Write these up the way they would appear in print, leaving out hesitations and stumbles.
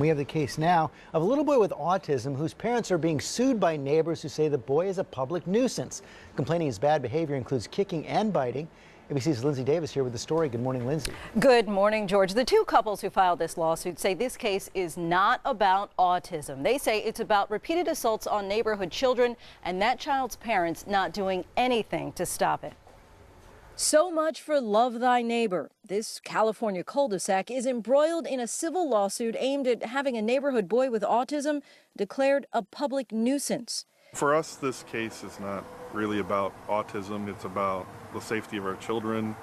We have the case now of a little boy with autism whose parents are being sued by neighbors who say the boy is a public nuisance. Complaining his bad behavior includes kicking and biting. ABC's Lindsay Davis here with the story. Good morning, Lindsay. Good morning, George. The two couples who filed this lawsuit say this case is not about autism. They say it's about repeated assaults on neighborhood children and that child's parents not doing anything to stop it. So much for Love Thy Neighbor. This California cul-de-sac is embroiled in a civil lawsuit aimed at having a neighborhood boy with autism declared a public nuisance. For us, this case is not really about autism. It's about the safety of our children.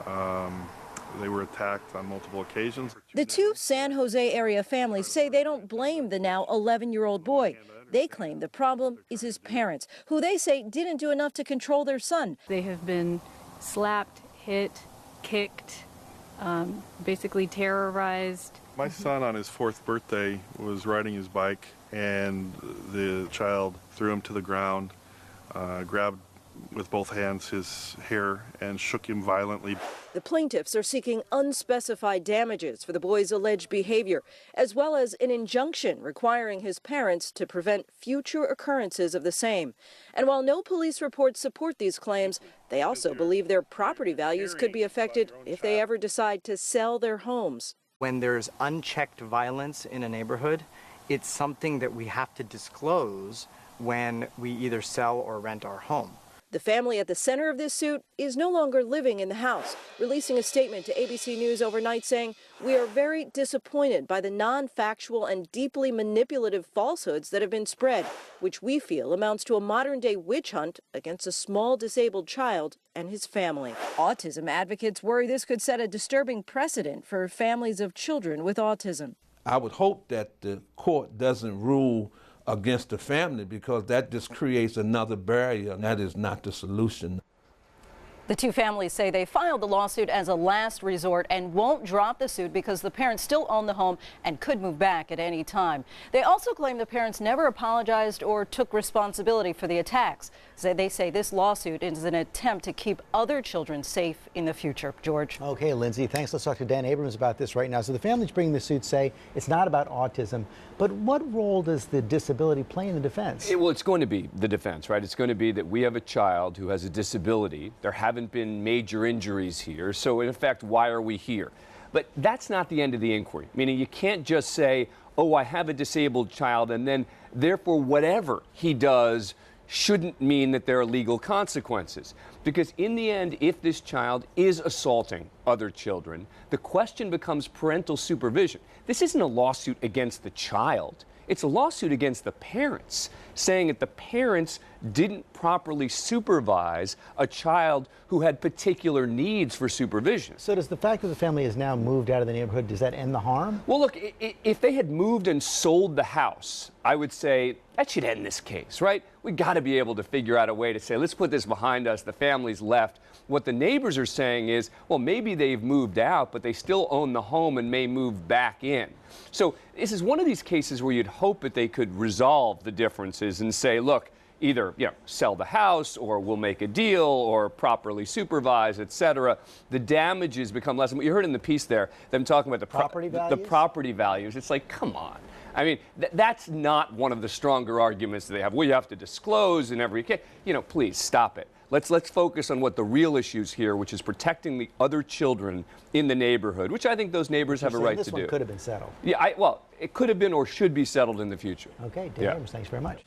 They were attacked on multiple occasions. The two San Jose area families say they don't blame the now 11-year-old boy. They claim the problem is his parents, who they say didn't do enough to control their son. They have been slapped, hit, kicked, basically terrorized. My son on his 4th birthday was riding his bike and the child threw him to the ground, grabbed with both hands his hair and shook him violently. The plaintiffs are seeking unspecified damages for the boy's alleged behavior, as well as an injunction requiring his parents to prevent future occurrences of the same. And while no police reports support these claims, they also believe their property values could be affected if they ever decide to sell their homes. When there's unchecked violence in a neighborhood, it's something that we have to disclose when we either sell or rent our home. The family at the center of this suit is no longer living in the house, releasing a statement to ABC News overnight saying, "We are very disappointed by the non-factual and deeply manipulative falsehoods that have been spread, which we feel amounts to a modern-day witch hunt against a small disabled child and his family." Autism advocates worry this could set a disturbing precedent for families of children with autism. I would hope that the court doesn't rule against the family, because that just creates another barrier, and that is not the solution. The two families say they filed the lawsuit as a last resort and won't drop the suit because the parents still own the home and could move back at any time. They also claim the parents never apologized or took responsibility for the attacks. They say this lawsuit is an attempt to keep other children safe in the future. George. Okay, Lindsay, thanks. Let's talk to Dan Abrams about this right now. So the families bringing the suit say it's not about autism, but what role does the disability play in the defense? Well, it's going to be the defense, right? It's going to be that we have a child who has a disability. There haven't been major injuries here, so in effect, why are we here? But that's not the end of the inquiry. Meaning you can't just say, oh, I have a disabled child, and then therefore whatever he does shouldn't mean that there are legal consequences. Because in the end, if this child is assaulting other children, the question becomes parental supervision. This isn't a lawsuit against the child. It's a lawsuit against the parents, saying that the parents didn't properly supervise a child who had particular needs for supervision. So does the fact that the family has now moved out of the neighborhood, does that end the harm? Well, look, if they had moved and sold the house, I would say that should end this case, right? We got to be able to figure out a way to say, let's put this behind us. The family's left. What the neighbors are saying is, well, maybe they've moved out, but they still own the home and may move back in. So this is one of these cases where you'd hope that they could resolve the differences and say, look, either sell the house, or we'll make a deal, or properly supervise, etc. The damages become less. And what you heard in the piece there, them talking about the property values. It's like, come on. I mean, that's not one of the stronger arguments that they have. We have to disclose in every case. Please stop it. Let's focus on what the real issues here, which is protecting the other children in the neighborhood, which I think those neighbors have a right to do. This one could have been settled. Yeah, well, it could have been or should be settled in the future. Okay, Dan Abrams, thanks very much.